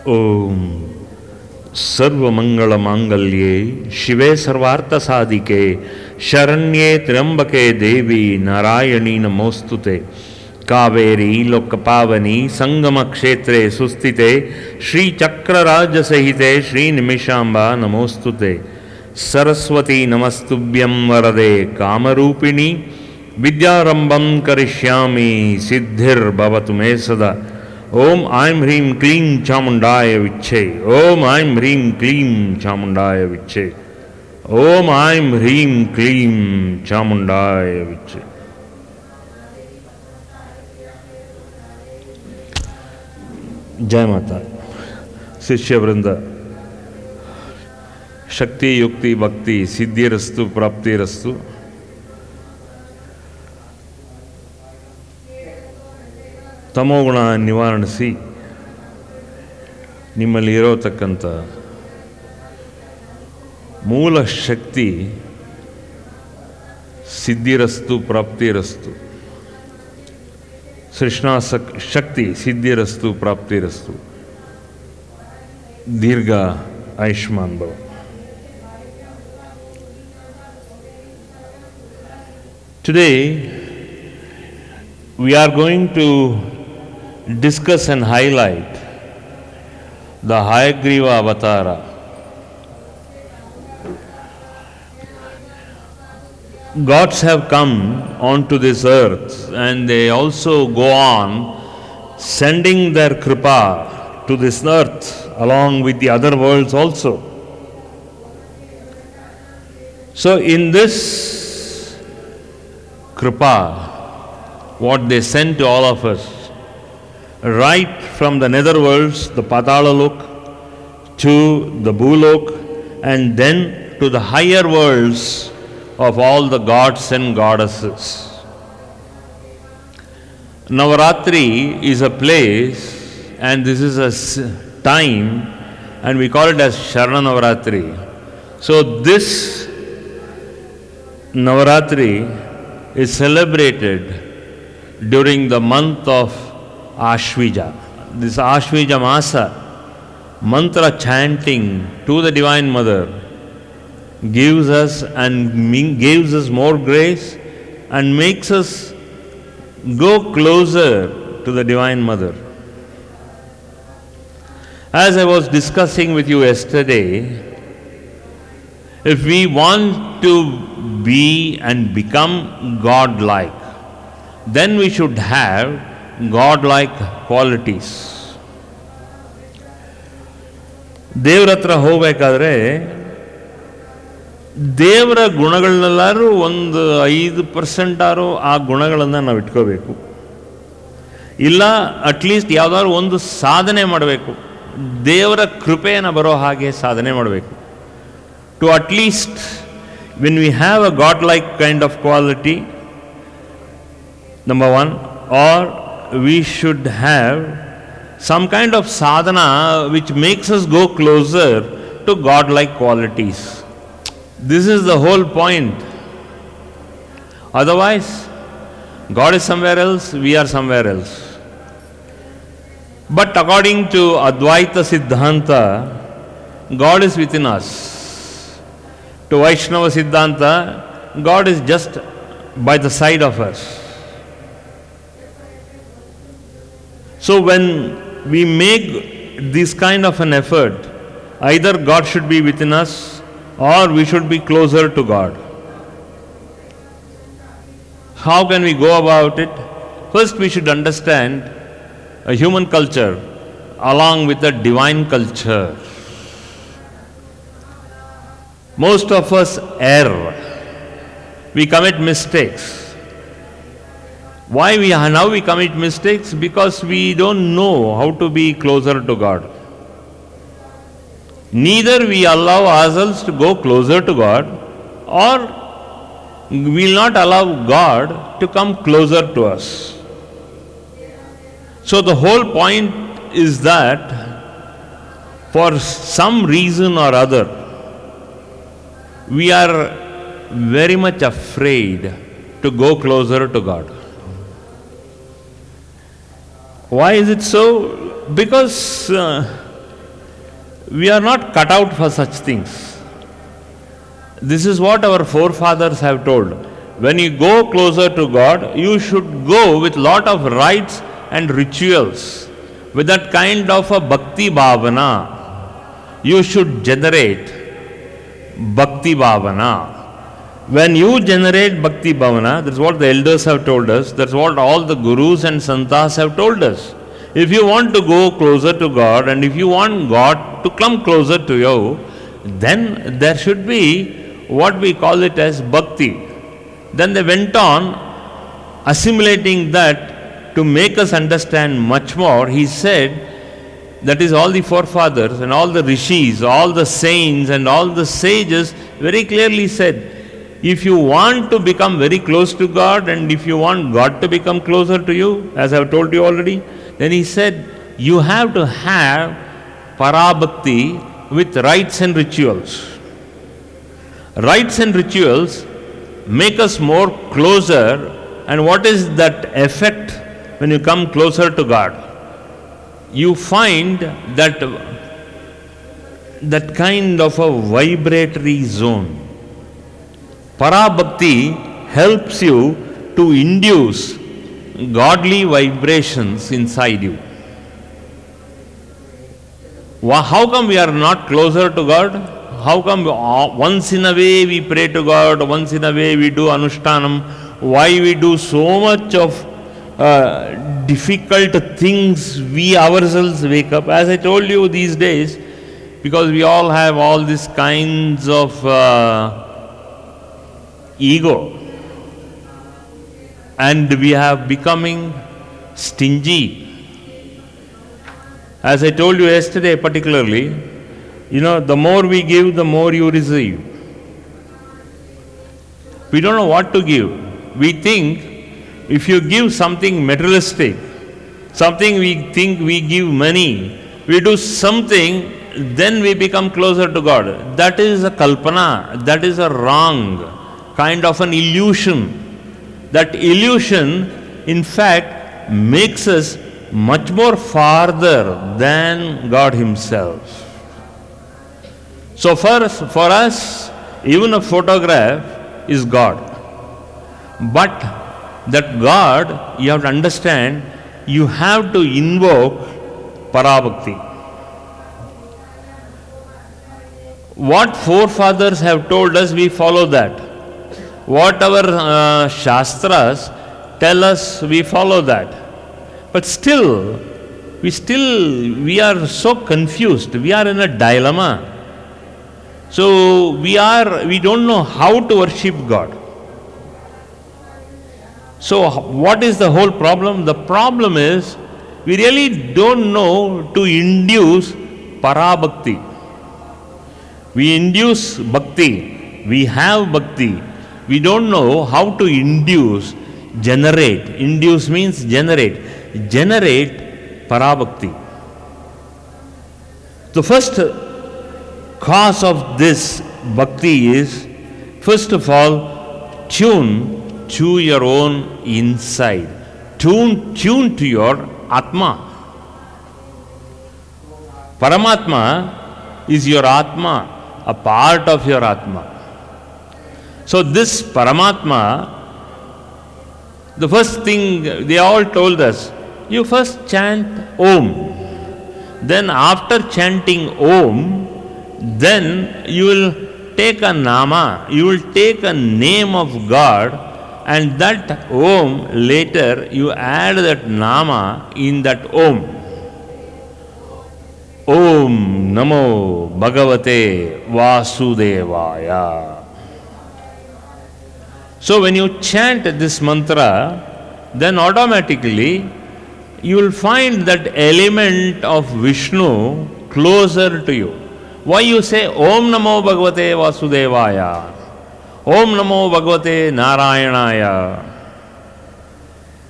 ओम सर्वमंगल मांगल्ये शिवे सर्वार्थ साधिके शरण्ये त्र्यंबके देवी नारायणी नमोस्तुते। कावेरी लोकपावनी संगम क्षेत्रे सुस्थिते श्रीचक्रराज सहिते श्रीनिमिषाम्बा नमोस्तुते। सरस्वती नमस्तुभ्यं वरदे कामरूपिणी विद्यारंभं करिष्यामि सिद्धिर्भवतु मे सदा। ओम ऐं ह्रीं क्लीं चामुंडाय विच्छे। ओम ऐं ह्रीं क्लीं चामुंडाय विच्छे। ओम ऐं ह्रीं क्लीं चामुंडाय विच्छे। जय माता। शिष्य वृंद, शक्ति युक्ति भक्ति सिद्धिरस्तु प्राप्तिरस्तु। ತಮೋಗುಣ ನಿವಾರಿಸಿ ನಿಮ್ಮಲ್ಲಿರತಕ್ಕಂಥ ಮೂಲ ಶಕ್ತಿ ಸಿದ್ಧಿರಸ್ತು ಪ್ರಾಪ್ತಿರಸ್ತು. ಸೃಷ್ಣಾ ಶಕ್ತಿ ಸಿದ್ಧಿರಸ್ತು ಪ್ರಾಪ್ತಿರಸ್ತು. ದೀರ್ಘ ಆಯುಷ್ಮಾನ್ ಭವ. Today we are going to discuss and highlight the Hayagriva Avatara. Gods have come onto this earth and they also go on sending their kripa to this earth along with the other worlds also. So in this kripa, what they send to all of us, right from the netherworlds, the Patalalok, to the Bhulok, and then to the higher worlds of all the gods and goddesses. Navaratri is a place, and this is a time, and we call it as Sharana Navaratri. So this Navaratri is celebrated during the month of Ashvija. This Ashvija Masa, mantra chanting to the Divine Mother gives us more grace and makes us go closer to the Divine Mother. As I was discussing with you yesterday, if we want to be and become God-like, then we should have God-like qualities. ದೇವ್ರ ಹತ್ರ ಹೋಗ್ಬೇಕಾದ್ರೆ ದೇವರ ಗುಣಗಳನ್ನೆಲ್ಲರೂ ಒಂದು 5% ಆರು ಆ ಗುಣಗಳನ್ನು ನಾವು ಇಟ್ಕೋಬೇಕು. ಇಲ್ಲ ಅಟ್ಲೀಸ್ಟ್ ಯಾವುದಾದ್ರು ಒಂದು ಸಾಧನೆ ಮಾಡಬೇಕು. ದೇವರ ಕೃಪೆಯನ್ನು ಬರೋ ಹಾಗೆ ಸಾಧನೆ ಮಾಡಬೇಕು. To at least when we have a God-like kind of quality, number one, or we should have some kind of sadhana which makes us go closer to God-like qualities. This is the whole point. Otherwise, God is somewhere else, we are somewhere else. But according to Advaita Siddhanta, God is within us. To Vaishnava Siddhanta, God is just by the side of us. So when we make this kind of an effort, either God should be within us or we should be closer to God. How can we go about it? First we should understand a human culture along with a divine culture. Most of us err. We commit mistakes. Why now we commit mistakes? Because we don't know how to be closer to God. Neither we allow ourselves to go closer to God, or we will not allow God to come closer to us. So the whole point is that for some reason or other, we are very much afraid to go closer to God. Why is it so? Because We are not cut out for such things. This is what our forefathers have told. When you go closer to God, you should go with lot of rites and rituals, with that kind of a bhakti bhavana. You should generate bhakti bhavana. When you generate bhakti bhavana, that's what the elders have told us, that's what all the gurus and santas have told us. If you want to go closer to God and if you want God to come closer to you, then there should be what we call it as bhakti. Then they went on assimilating that to make us understand much more. He said, that is all the forefathers and all the rishis, all the saints and all the sages very clearly said, if you want to become very close to God and if you want God to become closer to you, as I have told you already, then he said, you have to have parabhakti with rites and rituals. Rites and rituals make us more closer, and what is that effect when you come closer to God? You find that kind of a vibratory zone. Parabhakti helps you to induce godly vibrations inside you. How come we are not closer to God? How come once in a way we pray to God, once in a way we do anushtanam? Why we do so much of difficult things, we ourselves wake up? As I told you these days, because we all have all these kinds of ego, and we have becoming stingy. As I told you yesterday particularly, the more we give, the more you receive. We don't know what to give. We think if you give something materialistic, something we think we give money, we do something, then we become closer to God. That is a kalpana, that is a wrong, kind of an illusion. That illusion, in fact, makes us much more farther than God Himself. So for us, even a photograph is God. But that God, you have to understand, you have to invoke parabhakti. What forefathers have told us, we follow that. What our shastras tell us, we follow that. But still, we are so confused. We are in a dilemma. So we don't know how to worship God. So what is the whole problem? The problem is we really don't know to induce parabhakti. We induce bhakti. We have bhakti. We don't know how to induce, generate. Induce means generate. Generate parabhakti. The first cause of this bhakti is, first of all, tune to your own inside. Tune to your Atma. Paramatma is your Atma, a part of your Atma. So this Paramatma, the first thing they all told us, you first chant Om. Then after chanting Om, then you will take a nama, you will take a name of God, and that Om, later you add that nama in that Om. Om Namo Bhagavate Vasudevaya. So when you chant this mantra, then automatically you will find that element of Vishnu closer to you. Why you say Om Namo Bhagavate Vasudevaya? Om Namo Bhagavate Narayanaya.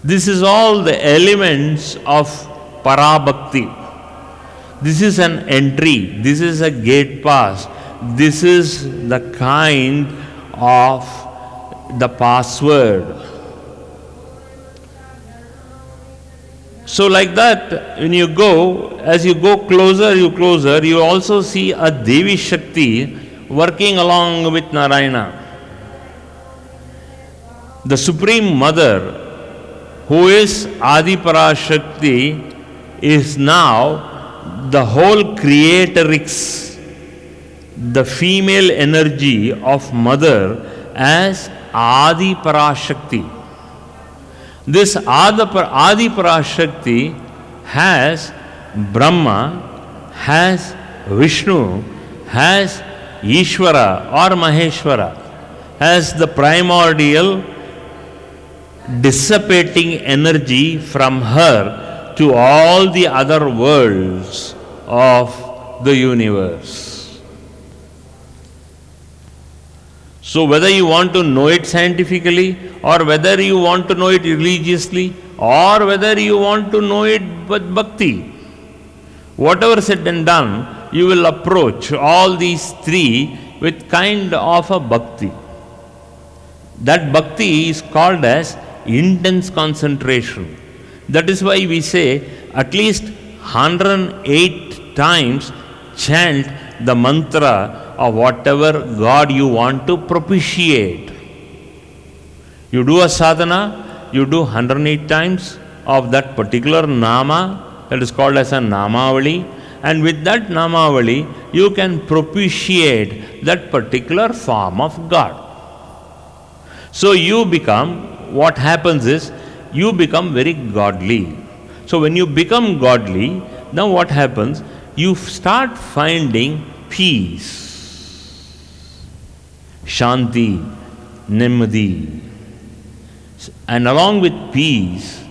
This is all the elements of parabhakti. This is an entry. This is a gate pass. This is the kind of the password. So, like that, when you go, as you go closer, you also see a Devi Shakti working along with Narayana. The Supreme Mother, who is Adi Parashakti, is now the whole creatrix, the female energy of Mother as Adi Parashakti. This Adi Parashakti has Brahma, has Vishnu, has Ishvara or Maheshwara, has the primordial dissipating energy from her to all the other worlds of the universe. So whether you want to know it scientifically, or whether you want to know it religiously, or whether you want to know it with bhakti, whatever said and done, you will approach all these three with kind of a bhakti. That bhakti is called as intense concentration. That is why we say at least 108 times chant the mantra of whatever God you want to propitiate. You do a sadhana, you do 108 times of that particular nama, that is called as a namavali, and with that namavali you can propitiate that particular form of God. So you become, what happens is, you become very godly. So when you become godly, now what happens? You start finding peace, Shanti, Nimadi. And along with peace,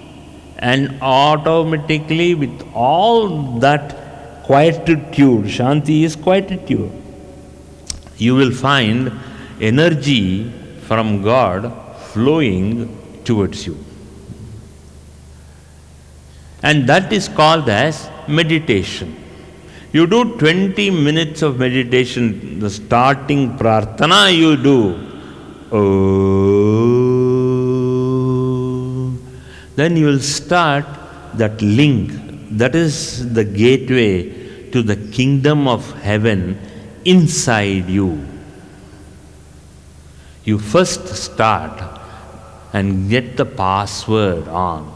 and automatically with all that quietude, Shanti is quietude, you will find energy from God flowing towards you. And that is called as meditation. You do 20 minutes of meditation, the starting prarthana you do. Oh, then you will start that link. That is the gateway to the kingdom of heaven inside you. You first start and get the password on.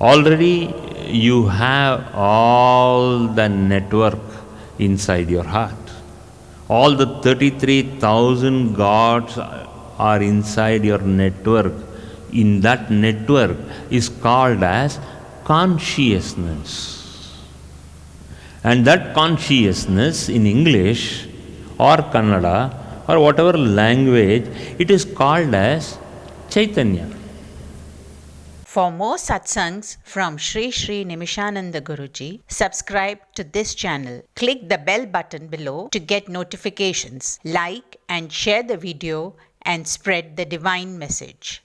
Already you have all the network inside your heart. All the 33,000 gods are inside your network. In that network is called as consciousness. And that consciousness in English or Kannada or whatever language, it is called as Chaitanya. For more satsangs from Sri Sri Nimishananda Guruji, subscribe to this channel. Click the bell button below to get notifications. Like and share the video and spread the divine message.